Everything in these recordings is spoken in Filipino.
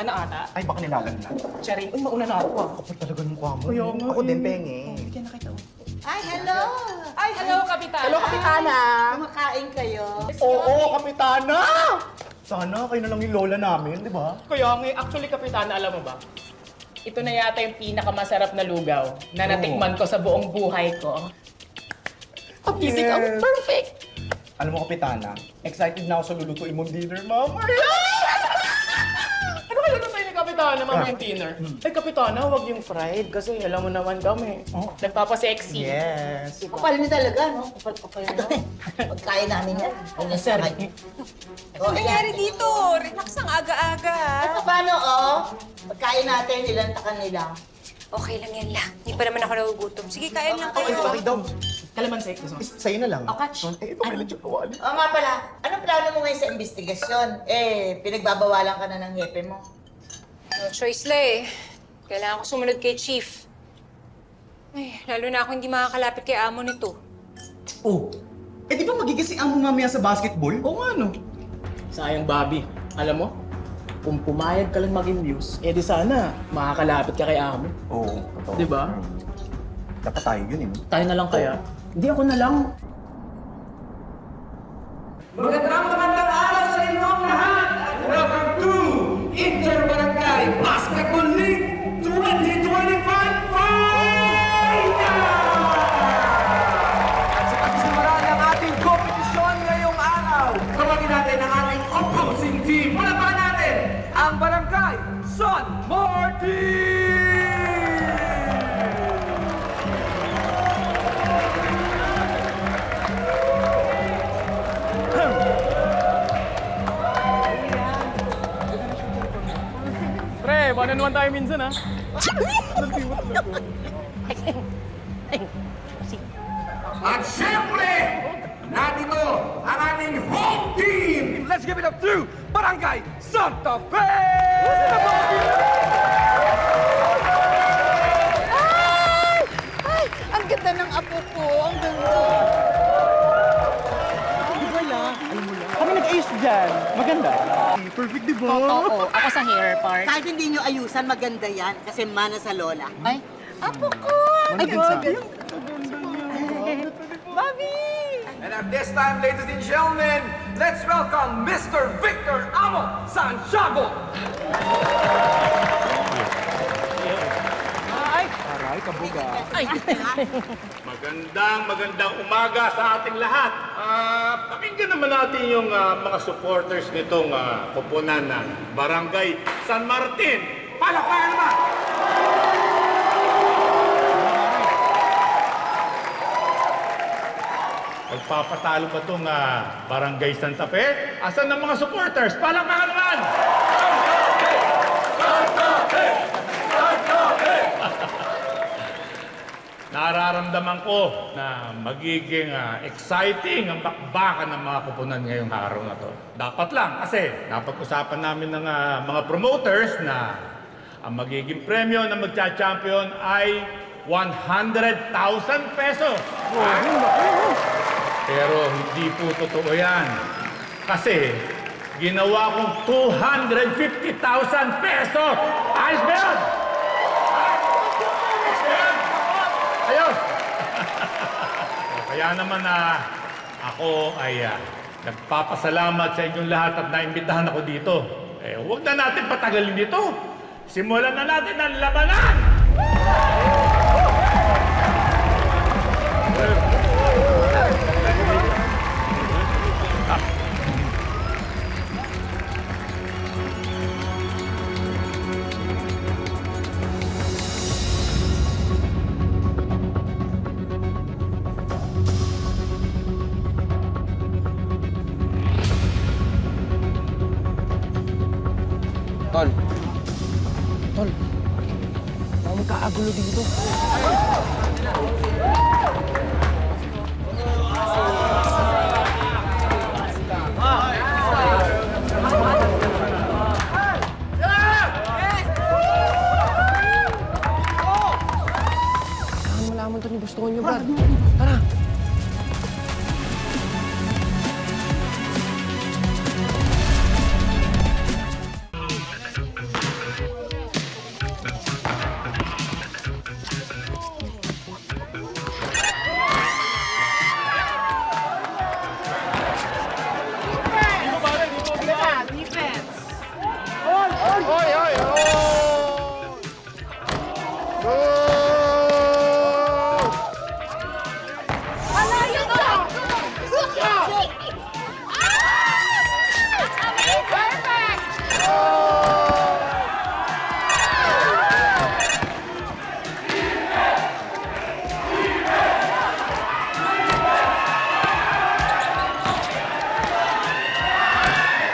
na ata. Ay, baka nilalag na. Charing, uy, mauna na ako ah. Kapag talaga ng mukha mo. Kuya nga Ako eh. din, penge. Bigyan na kita. Ay, hello! Ay, hello, Kapitana. Hello, Kapitana! Kumakain kayo? Oo, Kapitana! Sana kayo na lang yung lola namin, di ba? Kuya nga, actually, Kapitana, alam mo ba? Ito na yata yung pinakamasarap na lugaw na natikman ko sa buong buhay ko. Amazing, Yes. perfect! Alam mo, Kapitana, excited na ako sa lulutuin mong dinner, Mama. Ano kaya lutuin ni Kapitana, mama yung dinner? Ay, Kapitana, huwag yung fried kasi alam mo naman kami. Oh. Nagpapasexy. Yes. Kapal niyo talaga, no? Kapal niyo. Pagkain namin yan. Ganyan Sir. Oh, Nangyari dito, relax ang aga-aga. At paano, oh? Pagkain natin, ilantakan nila. Okay lang yan lang. Hindi pa naman ako nagugutom. Sige, kain lang Ay, kayo. okay daw. Kalamansi, gusto mo? Sa'yo na lang. Okay. Eh, ito may medyo kawali. Oo nga pala, anong plano mo ngayon sa investigasyon? Pinagbabawalan ka na ng hepe mo. No choice la eh. Kailangan ko sumunod kay Chief. Ay, lalo na ako hindi makakalapit kay amo nito. Oh, eh di ba magigising ang mo mamaya sa basketball? Oo nga, no? Sayang, Bobby. Alam mo, kung pumayag ka lang maging muse, eh di sana makakalapit ka kay amo. Oo, totoo. Di ba? Dapat tayo yun, eh. Tayo na lang kaya. Hindi ako na lang. Magandang araw sa inyong lahat at welcome to Inter-Barangay Basketball League 2025 Final! At sa pagsimulan ng ating kompetisyon ngayong araw, tawagin natin ang ating opposing team. Palapakan natin ang Barangay San Martin! Pre, one-on-one tayo minsan, ha? At syempre, nandito ang ating home team! Let's give it up to Barangay Santa Fe! Ay, ang ganda ng apo ko. Ang ganda. Kami nag-ayos dyan. Maganda. Perfect, di ba? Oo, ako sa hair part. Kahit hindi nyo ayusan, maganda yan. Kasi mana sa lola. Ay, Apo ko! Ay, Bobby! And at this time, ladies and gentlemen, let's welcome Mr. Victor Amo Santiago! Aray, kabuga. Magandang umaga sa ating lahat. Pakinggan naman natin yung mga supporters nitong koponan ng Barangay San Martin. Palakpakan naman! Magpapatalo ba itong Barangay Santa Fe? Asan ang mga supporters? Palakpakan naman! Nararamdaman ko na magiging exciting ang bakbakan ng mga kupunan ngayong araw na to. Dapat lang kasi napag-usapan namin ng mga promoters na ang magiging premyo na magcha-champion ay 100,000 pesos. Pero hindi po totoo yan. Kasi ginawa kong 250,000 pesos. Ayos ba yun? Ayos! Kaya naman ako ay nagpapasalamat sa inyong lahat at naimbitahan ako dito. Huwag na natin patagalin dito. Simulan na natin ang labanan! Tol. Tol. Baka magkakagulo dito. Saan mo lamang ito ni gusto nyo, Brad? Tara!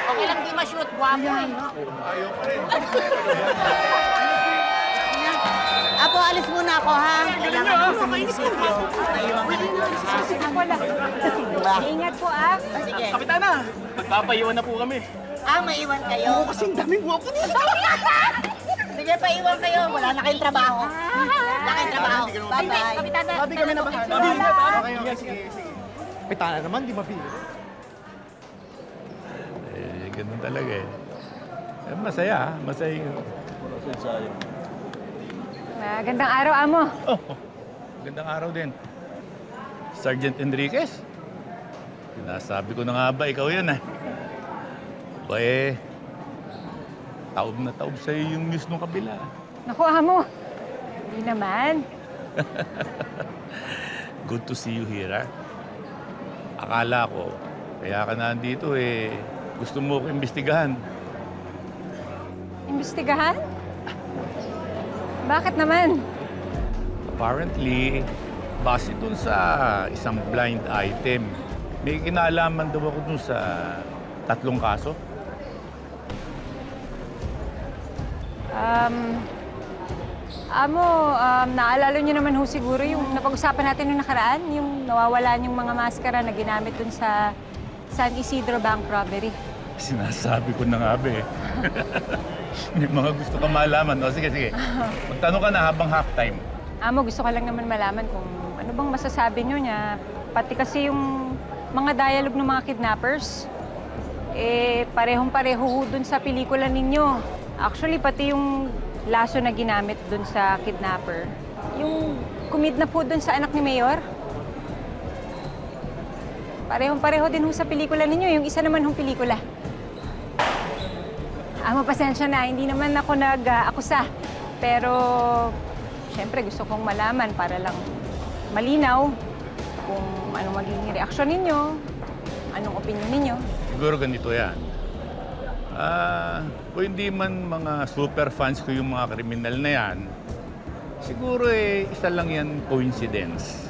Okay lang di ma-shoot. Guwapo eh. Apo, alis muna ako, ha? Kailangan ko sa munisipyo. Ingat po, ah. Sige. Kapitana, magpapaiwan na po kami. Maiwan kayo. Oo, kasing daming guwapo dito. Sige, paiwan kayo. Wala na kayong trabaho. Wala kayong trabaho. Bye-bye. Sabi kami na bahala. Okay, sige. Kapitana naman, di mabili. Ganun talaga eh. Masaya, masaya. Magandang araw, amo. Oh, gandang araw din. Sergeant Enriquez? Sinasabi ko na nga ba, ikaw yan eh. Ba eh, taob na taob sa'yo yung news nung kabila. Naku, amo. Hindi naman. Good to see you here, ha? Akala ko, kaya ka nandito eh, gusto mo ko imbestigahan. Imbestigahan? Bakit naman? Apparently, base dun sa isang blind item, may kinalaman daw ako dun sa 3 kaso. Naalala niyo naman ho siguro yung napag-usapan natin nung nakaraan, yung nawawalan yung mga maskara na ginamit dun sa San Isidro Bank robbery. Sinasabi ko na nga ba eh. May mga gusto ka malaman. O sige, sige. Magtanong ka na habang halftime. Amo, gusto ko lang naman malaman kung ano bang masasabi niyo niya. Pati kasi yung mga dialogue ng mga kidnappers, eh, parehong-pareho ho dun sa pelikula ninyo. Actually, pati yung laso na ginamit dun sa kidnapper. Yung kumidnap po dun sa anak ni Mayor. Parehong-pareho din ho sa pelikula ninyo. Yung isa naman hong pelikula. Pasensya na. Hindi naman ako nag-akusa. Pero, syempre, gusto kong malaman para lang malinaw kung anong magiging reaksyon ninyo, anong opinion ninyo. Siguro ganito yan. Kung hindi man mga super fans ko yung mga kriminal na yan, siguro eh, isa lang yan coincidence.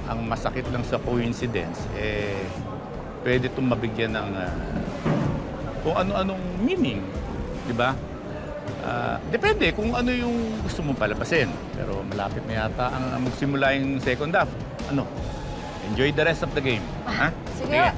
Ang masakit lang sa coincidence, eh, pwede itong mabigyan ng kung ano-anong meaning, di ba? Depende kung ano yung gusto mong palabasin. Pero malapit na yata ang magsimula yung second half. Ano? Enjoy the rest of the game. Ha? Sige.